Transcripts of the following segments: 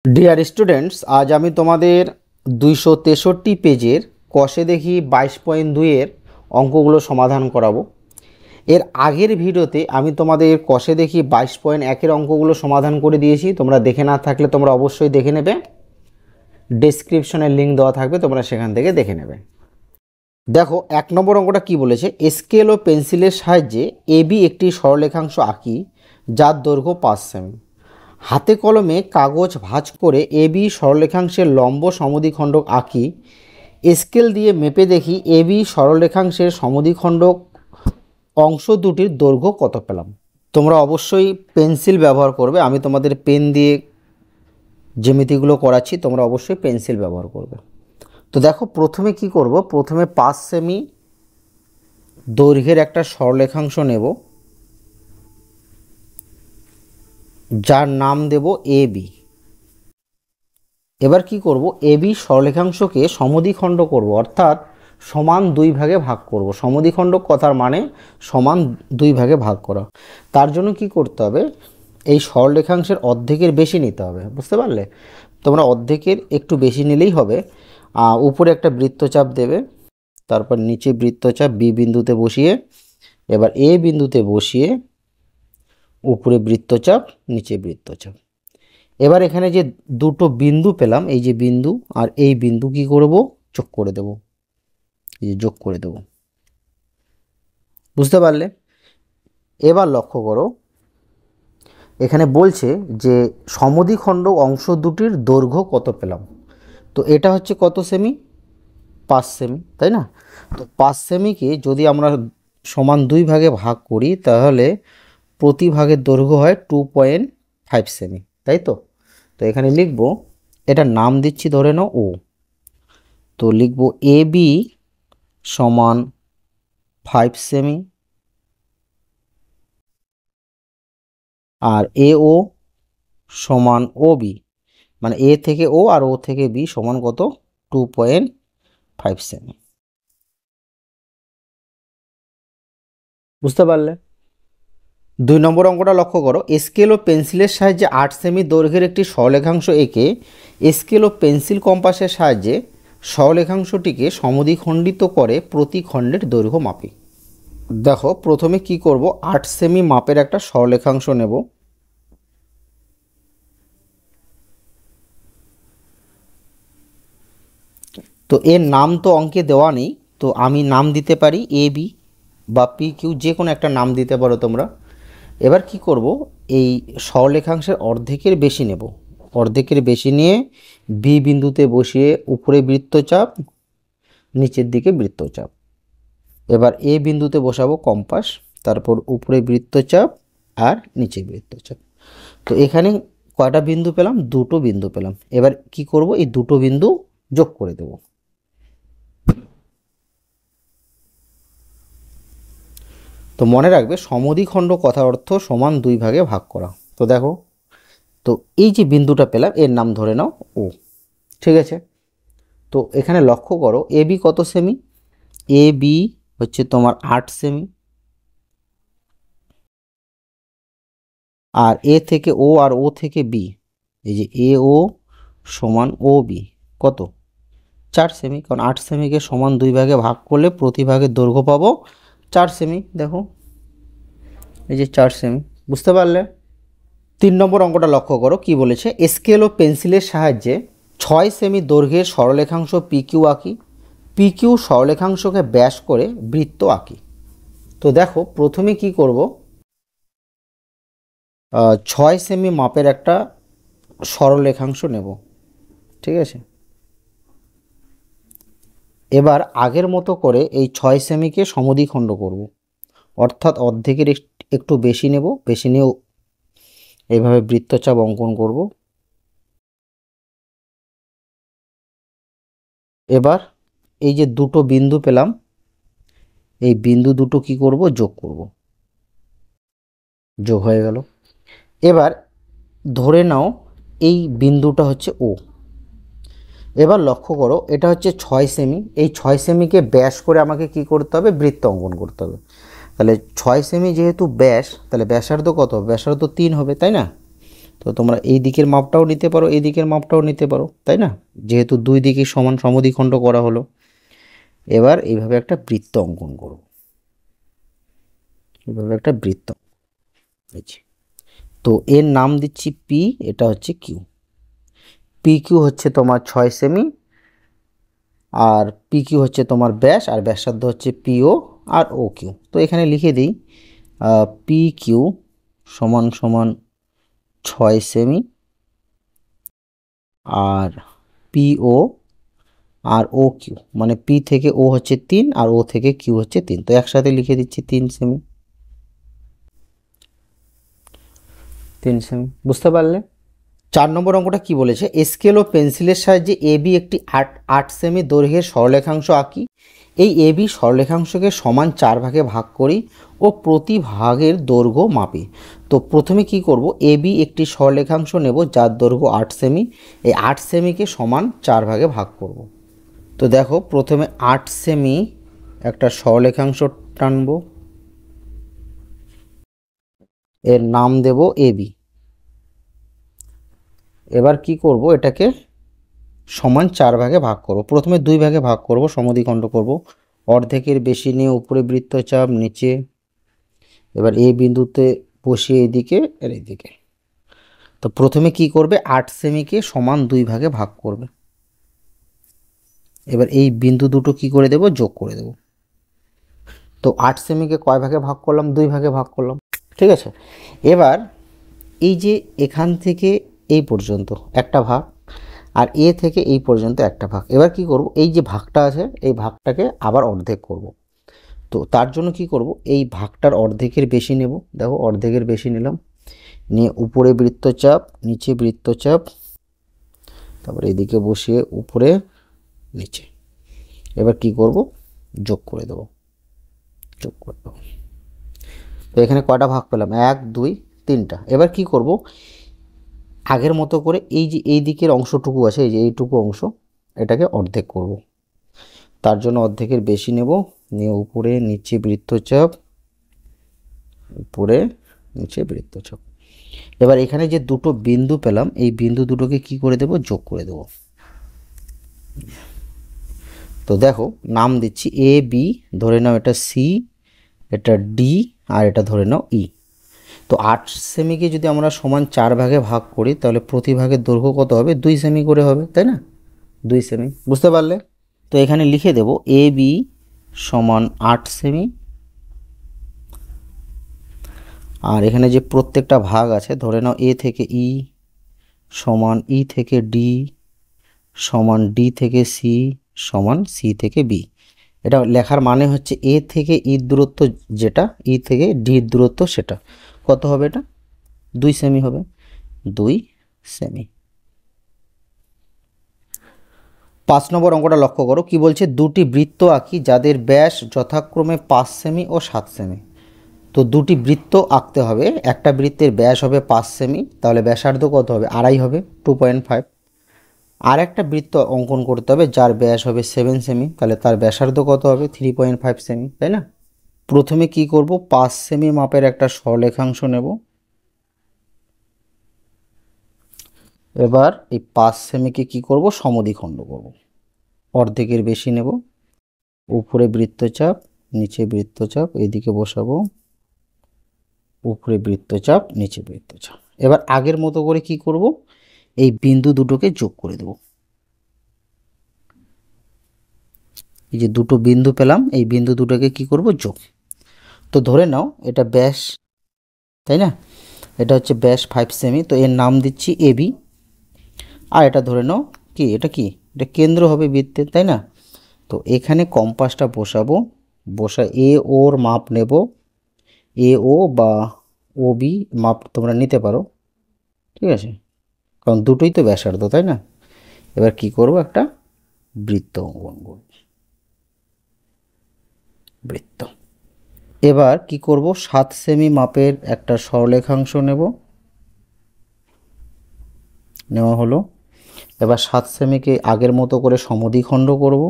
Dear students आज আমি তোমাদের 263 পেজের কষে দেখি 22.2 এর অঙ্কগুলো সমাধান করাবো। এর আগের ভিডিওতে আমি তোমাদের কষে দেখি 22.1 এর অঙ্কগুলো সমাধান করে দিয়েছি। তোমরা দেখে না থাকলে তোমরা অবশ্যই দেখে নেবে, ডেসক্রিপশনে লিংক দেওয়া থাকবে, তোমরা সেখান থেকে দেখে নেবে। দেখো 1 নম্বর অঙ্কটা কি বলেছে, স্কেল ও পেন্সিলের সাহায্যে এবি একটি সরলরেখাংশ আঁকি যার দৈর্ঘ্য 5 সেমি। হাতে কলমে কাগজ ভাঁজ করে এবি সরলরেখাংশের লম্ব সমদ্বিখণ্ডক আঁকি। স্কেল দিয়ে মেপে দেখি এবি সরলরেখাংশের সমদ্বিখণ্ডক অংশ দুটির দৈর্ঘ্য কত পেলাম। তোমরা অবশ্যই পেন্সিল ব্যবহার করবে, আমি তোমাদের পেন দিয়ে জ্যামিতিগুলো করাচ্ছি, তোমরা অবশ্যই পেন্সিল ব্যবহার করবে। তো দেখো প্রথমে কি করব, প্রথমে 5 সেমি দৈর্ঘ্যের একটা সরলরেখাংশ নেব, যার নাম দেব এবি। এবার কি করব, এবি সরলরেখাংশকে সমদ্বিখণ্ড করব, অর্থাৎ সমান 2 ভাগে ভাগ করব। সমদ্বিখণ্ডক কথার মানে সমান 2 ভাগে ভাগ করা। তার জন্য কি করতে হবে, এই সরলরেখাংশের অর্ধেকের বেশি নিতে হবে, বুঝতে পারলে? তোমরা অর্ধেকের একটু বেশি নিলেই হবে। উপরে একটা বৃত্তচাপ দেবে, তারপর নিচে বৃত্তচাপ বি বিন্দুতে বসিয়ে, এবার এ বিন্দুতে বসিয়ে উপরে বৃত্তচাপ নিচে বৃত্তচাপ। এবার এখানে যে দুটো বিন্দু পেলাম, এই যে বিন্দু আর এই বিন্দু কি করব, যোগ করে দেব, এই যে যোগ করে দেব, বুঝতে পারলে? এবার লক্ষ্য করো, এখানে বলছে যে সমদ্বিখণ্ড অংশ দুটির দৈর্ঘ্য কত পেলাম। তো এটা হচ্ছে কত সেমি, 5 সেমি, তাই না? তো 5 সেমিকে যদি আমরা সমান 2 ভাগে ভাগ করি, তাহলে প্রতি ভাগের দৈর্ঘ্য হয় 2.5 সেমি, তাই তো? তো এখানে লিখব, এটার নাম দিচ্ছি ধরে নাও ও। তো লিখব এ বি সমান 5 সেমি আর এ ও সমান ও বি, মানে এ থেকে ও আর ও থেকে বি সমান কত, 2.5 সেমি, বুঝতে পারলে? 2 নম্বর অঙ্কটা লক্ষ্য করো, স্কেল ও পেন্সিলের সাহায্যে 8 সেমি দৈর্ঘ্যের একটি সরলরেখাংশ এঁকে স্কেল ও পেন্সিল কম্পাসের সাহায্যে সরলরেখাংশটিকে সমদ্বিখণ্ডিত করে প্রতি খণ্ডের দৈর্ঘ্য মাপি। দেখো প্রথমে কি করব, 8 সেমি মাপের একটা সরলরেখাংশ নেব, তো এর নাম তো অঙ্কে দেওয়া নেই, তো আমি নাম দিতে পারি এ বি বা পি কিউ, যে কোনো একটা নাম দিতে পারো তোমরা। এবার কি করব, এই সরলরেখাংশের অর্ধেকের বেশি নেব, অর্ধেকের বেশি নিয়ে বি বিন্দুতে বসিয়ে উপরে বৃত্তচাপ নিচের দিকে বৃত্তচাপ। এবার এ বিন্দুতে বসাবো কম্পাস, তারপর উপরে বৃত্তচাপ আর নিচে বৃত্তচাপ। তো এখানে কয়টা বিন্দু পেলাম, দুটো বিন্দু পেলাম। এবার কি করব, এই দুটো বিন্দু যোগ করে দেব। তো মনে রাখবে সমদ্বিখণ্ড কথার অর্থ সমান 2 ভাগে ভাগ করা। তো দেখো, তো এই যে বিন্দুটা পেলাম এর নাম ধরে নাও ও, ঠিক আছে? তো এখানে লক্ষ্য করো এ বি কত সেমি, এ বি হচ্ছে তোমার 8 সেমি, আর এ থেকে ও আর ও থেকে বি, এই যে এ ও সমান ও বি কত, 4 সেমি, কারণ 8 সেমিকে সমান 2 ভাগে ভাগ করলে প্রতি ভাগের দৈর্ঘ্য পাবো 4 সেমি। দেখো এই যে 4 সেমি, বুঝতে পারলে? 3 নম্বর অঙ্কটা লক্ষ্য করো কি বলেছে, স্কেল ও পেন্সিলের সাহায্যে 6 সেমি দৈর্ঘ্যের সরলরেখাংশ পি কিউ আঁকি। পি কিউ সরলরেখাংশকে ব্যাস করে বৃত্ত আঁকি। তো দেখো প্রথমে কি করব, 6 সেমি মাপের একটা সরলরেখাংশ নেব, ঠিক আছে? এবার আগের মতো করে এই 6 সেমিকে সমদ্বিখণ্ড করব, অর্থাৎ অর্ধেকের একটু বেশি নেব, বেশি নিয়েও এইভাবে বৃত্তচাপ অঙ্কন করব। এবার এই যে দুটো বিন্দু পেলাম, এই বিন্দু দুটো কি করব, যোগ করব, যোগ হয়ে গেল। এবার ধরে নাও এই বিন্দুটা হচ্ছে ও। এবার লক্ষ্য করো এটা হচ্ছে 6 সেমি, এই 6 সেমিকে ব্যাস করে আমাকে কি করতে হবে, বৃত্ত অঙ্কন করতে হবে। তাহলে 6 সেমি যেহেতু ব্যাস, তাহলে ব্যাসার্ধ কত, ব্যাসার্ধ 3 হবে, তাই না? তো তোমরা এই দিকের মাপটাও নিতে পারো, এই দিকের মাপটাও নিতে পারো, তাই না? যেহেতু দুই দিকে সমান সমদ্বিখণ্ড করা হলো। এবার এইভাবে একটা বৃত্ত অঙ্কন করব, এইভাবে একটা বৃত্ত। তো এর নাম দিচ্ছি পি, এটা হচ্ছে কিউ। পি কিউ হচ্ছে তোমার 6 সেমি, আর পি কিউ হচ্ছে তোমার ব্যাস, আর ব্যাসার্ধ হচ্ছে পিও আর ও কিউ। তো এখানে লিখে দিই পি কিউ সমান সমান 6 সেমি, আর পিও আর ও কিউ মানে পি থেকে ও হচ্ছে 3 আর ও থেকে কিউ হচ্ছে 3, তো একসাথে লিখে দিচ্ছি 3 সেমি। 3 সেমি, বুঝতে পারলে? 4 নম্বর অঙ্কটা কি বলেছে, স্কেল ও পেন্সিলের সাহায্যে এবি একটি 8 সেমি দৈর্ঘ্যের সরলরেখাংশ আঁকি। এই এবি সরলরেখাংশকে সমান 4 ভাগে ভাগ করি ও প্রতি ভাগের দৈর্ঘ্য মাপি। তো প্রথমে কি করব, এবি একটি সরলরেখাংশ নেব যার দৈর্ঘ্য 8 সেমি। এই 8 সেমিকে সমান 4 ভাগে ভাগ করব। তো দেখো, প্রথমে 8 সেমি একটা সরলরেখাংশ টানব, এর নাম দেব এবি। এবার কি করব, এটাকে সমান 4 ভাগে ভাগ করব। প্রথমে 2 ভাগে ভাগ করব, সমদ্বিখণ্ড করব। অর্ধেকের বেশি নিয়ে উপরে বৃত্তচাপ, নিচে। এবার এই বিন্দুতে বসিয়ে এইদিকে আর এইদিকে। তো প্রথমে কি করবে, 8 সেমিকে সমান 2 ভাগে ভাগ করবে। এবার এই বিন্দু দুটো কি করে দেব, যোগ করে দেব। তো 8 সেমিকে কয় ভাগে ভাগ করলাম, 2 ভাগে ভাগ করলাম, ঠিক আছে? এবার এই যে এখান থেকে এই পর্যন্ত একটা ভাগ, আর এ থেকে এই পর্যন্ত একটা ভাগ। এবার কি করব, এই যে ভাগটা আছে এই ভাগটাকে আবার অর্ধেক করব। তো তার জন্য কি করব, এই ভাগটার অর্ধেকের বেশি নেব। দেখো, অর্ধেকের বেশি নিলাম, নিয়ে উপরে বৃত্তচাপ, নিচে বৃত্তচাপ, তারপর এদিকে বসিয়ে উপরে নিচে। এবার কি করব, যোগ করে দেব, যোগ করে দেব। তো এখানে কয়টা ভাগ পেলাম, 1 2 3টা। এবার কি করব, আগের মতো করে এই যে এই দিকের অংশটুকু আছে, এই যে এইটুকু অংশ, এটাকে অর্ধেক করব। তার জন্য অর্ধেকের বেশি নেব, নিয়ে উপরে নিচে বৃত্তচাপ, উপরে নিচে বৃত্তচাপ। এবার এখানে যে দুটো বিন্দু পেলাম, এই বিন্দু দুটোকে কি করে দেব, যোগ করে দেব। তো দেখো, নাম দিচ্ছি এ বি, ধরে নাও এটা সি, এটা ডি, আর এটা ধরে নাও ই। তো 8 সেমিকে যদি আমরা সমান 4 ভাগে ভাগ করি, তাহলে প্রতি ভাগের দৈর্ঘ্য কত হবে, 2 সেমি করে হবে, তাই না? 2 সেমি, বুঝতে পারলে? তো এখানে লিখে দেব এ বি সমান 8 সেমি, আর এখানে যে প্রত্যেকটা ভাগ আছে, ধরে নাও এ থেকে ই সমান ই থেকে ডি সমান ডি থেকে সি সমান সি থেকে বি। এটা লেখার মানে হচ্ছে এ থেকে ই দূরত্ব যেটা, ই থেকে ডি দূরত্ব সেটা কত হবে, এটা 2 সেমি হবে, 2 সেমি। 5 নম্বর অঙ্কটা লক্ষ্য করো, কি বলছে, দুটি বৃত্ত আঁকি যাদের ব্যাস যথাক্রমে 5 সেমি ও 7 সেমি। তো দুটি বৃত্ত আঁকতে হবে, একটা বৃত্তের ব্যাস হবে 5 সেমি, তাহলে ব্যাসার্ধ কত হবে, আড়াই হবে, 2.5। আর একটা বৃত্ত অঙ্কন করতে হবে যার ব্যাস হবে 7 সেমি, তাহলে তার ব্যাসার্ধ কত হবে, 3.5 সেমি, তাই না? প্রথমে কি করব, 5 সেমি মাপের একটা সরলরেখাংশ নেব। এবার এই 5 সেমিকে কি করব, সমদ্বিখণ্ড করব। অর্ধেকের বেশি নেব, উপরে বৃত্তচাপ, নিচে বৃত্তচাপ, এইদিকে বসাবো, উপরে বৃত্তচাপ, নিচে বৃত্তচাপ। এবার আগের মতো করে কি করব, এই বিন্দু দুটোকে যোগ করে দেব। এই যে দুটো বিন্দু পেলাম, এই বিন্দু দুটোকে কি করব, যোগ। তো ধরে নাও এটা ব্যাস, তাই না? এটা হচ্ছে ব্যাস 5 সেমি, তো এর নাম দিচ্ছি এবি। আর এটা ধরে নাও কি, এটা কি, এটা কেন্দ্র হবে বৃত্তের, তাই না? তো এখানে কম্পাসটা বসাবো, বসা এ ওর মাপ নেব, এ ও বা ও বি মাপ তোমরা নিতে পারো, ঠিক আছে? কারণ দুটোই তো ব্যাসার্ধ, তাই না? এবার কি করব, একটা বৃত্ত অঙ্কন করব, বৃত্ত। এবার কি করব, 7 সেমি মাপের একটা সরলরেখাংশ নেওয়া হলো। এবার 7 সেমিকে আগের মতো করে সমদ্বিখণ্ড করব,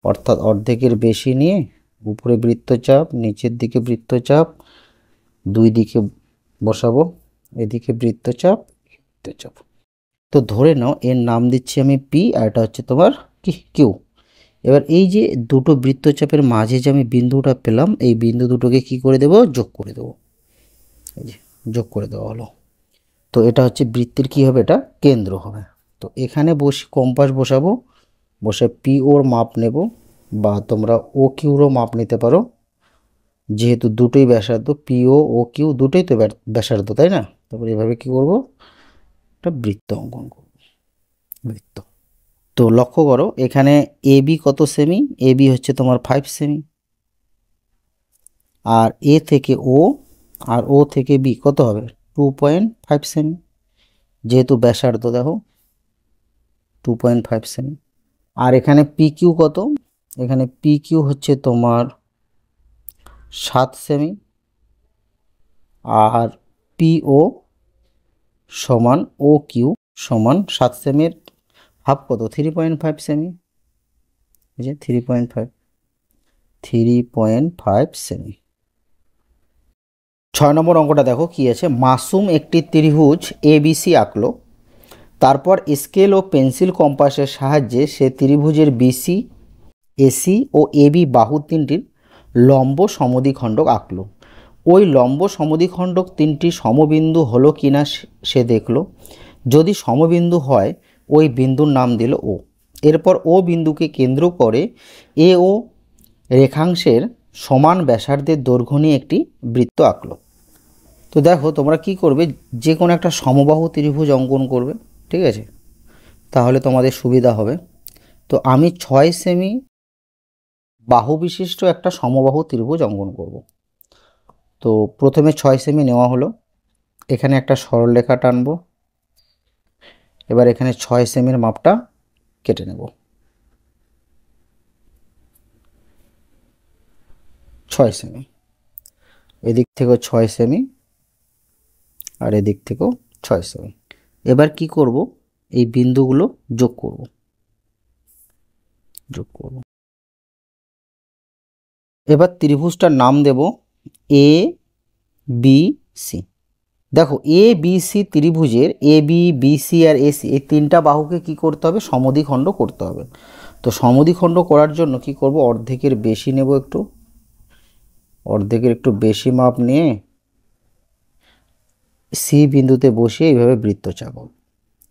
অর্থাৎ অর্ধেকের বেশি নিয়ে উপরে বৃত্তচাপ, নিচের দিকে বৃত্তচাপ, দুই দিকে বসাবো, এদিকে বৃত্তচাপ, বৃত্তচাপ। তো ধরে নাও এর নাম দিচ্ছি আমি পি, আর এটা হচ্ছে তোমার কি কিউ। এবার এই যে দুটো বৃত্তচাপের মাঝে যে আমি বিন্দুটা পেলাম, এই বিন্দু দুটোকে কি করে দেব, যোগ করে দেবো। এই যে যোগ করে দেওয়া হলো। তো এটা হচ্ছে বৃত্তের কি হবে, এটা কেন্দ্র হবে। তো এখানে কম্পাস বসাবো, বসে পি ওর মাপ নেব, বা তোমরা ও কিউরও মাপ নিতে পারো, যেহেতু দুটোই ব্যাসার্ধ, পিও ও কিউ দুটোই তো ব্যাসার্ধ, তাই না। তারপরে এভাবে কি করব, একটা বৃত্ত অঙ্কন করব, বৃত্ত। তো লক্ষ্য করো এখানে এ বি কত সেমি, এ বি হচ্ছে তোমার 5 সেমি, আর এ থেকে ও আর ও থেকে বি কত হবে 2.5 সেমি, যেহেতু ব্যাসার্ধ দেখো 2.5 সেমি। আর এখানে পি কিউ কত, এখানে পি কিউ হচ্ছে তোমার 7 সেমি, আর পিও সমান ও কিউ সমান 7 সেমির হাফ কত 3.5 সেমি, এই যে 3.5 সেমি। 6 নম্বর অঙ্কটা দেখো কি আছে, মাসুম একটি ত্রিভুজ এবিসি আঁকলো, তারপর স্কেল ও পেন্সিল কম্পাসের সাহায্যে সে ত্রিভুজের বিসি, এসি ও এবি বাহু তিনটির লম্ব সমদ্বিখণ্ডক আঁকলো। ওই লম্ব সমদ্বিখণ্ডক তিনটি সমবিন্দু হলো কিনা সে দেখলো। যদি সমবিন্দু হয় ওই বিন্দুর নাম দিল ও। এরপর ও বিন্দুকে কেন্দ্র করে এ ও রেখাংশের সমান ব্যাসার্ধের দৈর্ঘ্য নিয়ে একটি বৃত্ত আঁকলো। তো দেখো তোমরা কি করবে, যে কোনো একটা সমবাহু ত্রিভুজ অঙ্কন করবে, ঠিক আছে, তাহলে তোমাদের সুবিধা হবে। তো আমি 6 সেমি বাহু বিশিষ্ট একটা সমবাহু ত্রিভুজ অঙ্কন করব। তো প্রথমে 6 সেমি নেওয়া হলো, এখানে একটা সরলরেখা টানবো। এবার এখানে 6 সেমির মাপটা কেটে নেব, 6 সেমি, এদিক থেকেও 6 সেমি, আর এদিক থেকেও 6 সেমি। এবার কি করব, এই বিন্দুগুলো যোগ করব, যোগ করব। এবার ত্রিভুজটার নাম দেব এ বি সি। দেখো এ বি সি ত্রিভুজের A B, B C R AC এই তিনটা বাহুকে কি করতে হবে, সমদ্বিখণ্ড করতে হবে। তো সমদ্বিখণ্ড করার জন্য কি করব, অর্ধেকের বেশি নেব, একটু অর্ধেকের একটু বেশি মাপ নিয়ে সি বিন্দুতে বসিয়ে এইভাবে বৃত্ত চাপাবো।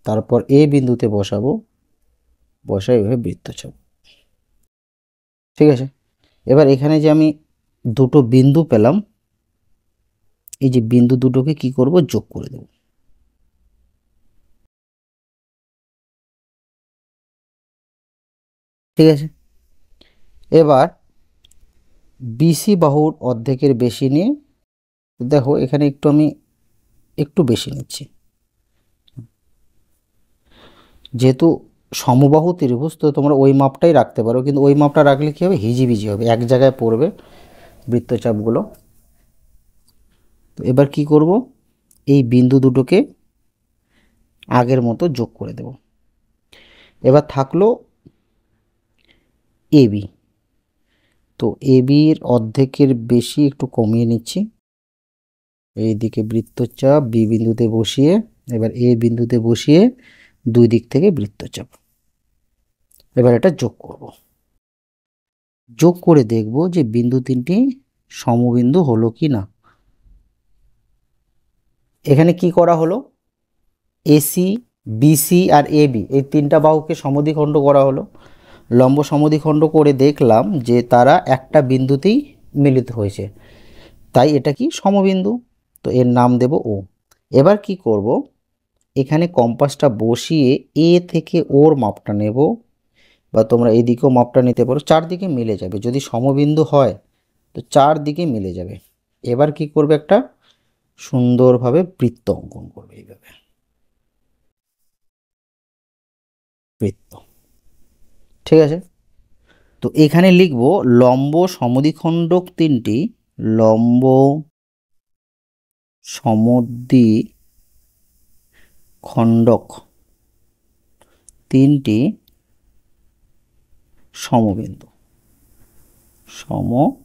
তারপর এ বিন্দুতে বসাবো, বসাই এইভাবে বৃত্ত চাপাবো, ঠিক আছে। এবার এখানে যে আমি দুটো বিন্দু পেলাম, এই যে বিন্দু দুটোকে কি করব, যোগ করে দেব। ঠিক আছে। এবার বিসি বাহুর অর্ধেকের বেশি নিয়ে, দেখো এখানে একটু আমি একটু বেশি নিচ্ছি, যেহেতু সমবাহু ত্রিভুজ তো তোমরা ওই মাপটাই রাখতে পারো, কিন্তু ওই মাপটা রাখলে কী হবে, হিজিবিজি হবে, এক জায়গায় পড়বে বৃত্তচাপগুলো। তো এবার কি করব, এই বিন্দু দুটোকে আগের মতো যোগ করে দেব। এবার থাকলো এবি। তো এবির অর্ধেকের বেশি একটু কমিয়ে নিচ্ছি, এইদিকে বৃত্তচাপ বি বিন্দুতে বসিয়ে, এবার এ বিন্দুতে বসিয়ে দুই দিক থেকে বৃত্তচাপ। এবার এটা যোগ করব, যোগ করে দেখব যে বিন্দু তিনটি সমবিন্দু হলো কি না। এখানে কি করা হলো, এসি, বিসি আর এবি এই তিনটা বাহুকে সমদ্বিখণ্ড করা হলো। লম্ব সমদ্বিখণ্ড করে দেখলাম যে তারা একটা বিন্দুতেই মিলিত হয়েছে, তাই এটা কি সমবিন্দু। তো এর নাম দেব ও। এবার কি করব, এখানে কম্পাসটা বসিয়ে এ থেকে ওর মাপটা নেব, বা তোমরা এদিকেও মাপটা নিতে পারো, চারদিকে মিলে যাবে, যদি সমবিন্দু হয় তো চারদিকে মিলে যাবে। এবার কি করবে, একটা সুন্দরভাবে বৃত্ত অঙ্কন করবে, এইভাবে বৃত্ত, ঠিক আছে। তো এখানে লিখব লম্ব সমদ্বিখণ্ডক তিনটি, লম্ব সমদ্বিখণ্ডক তিনটি সমবিন্দু, সমবিন্দু।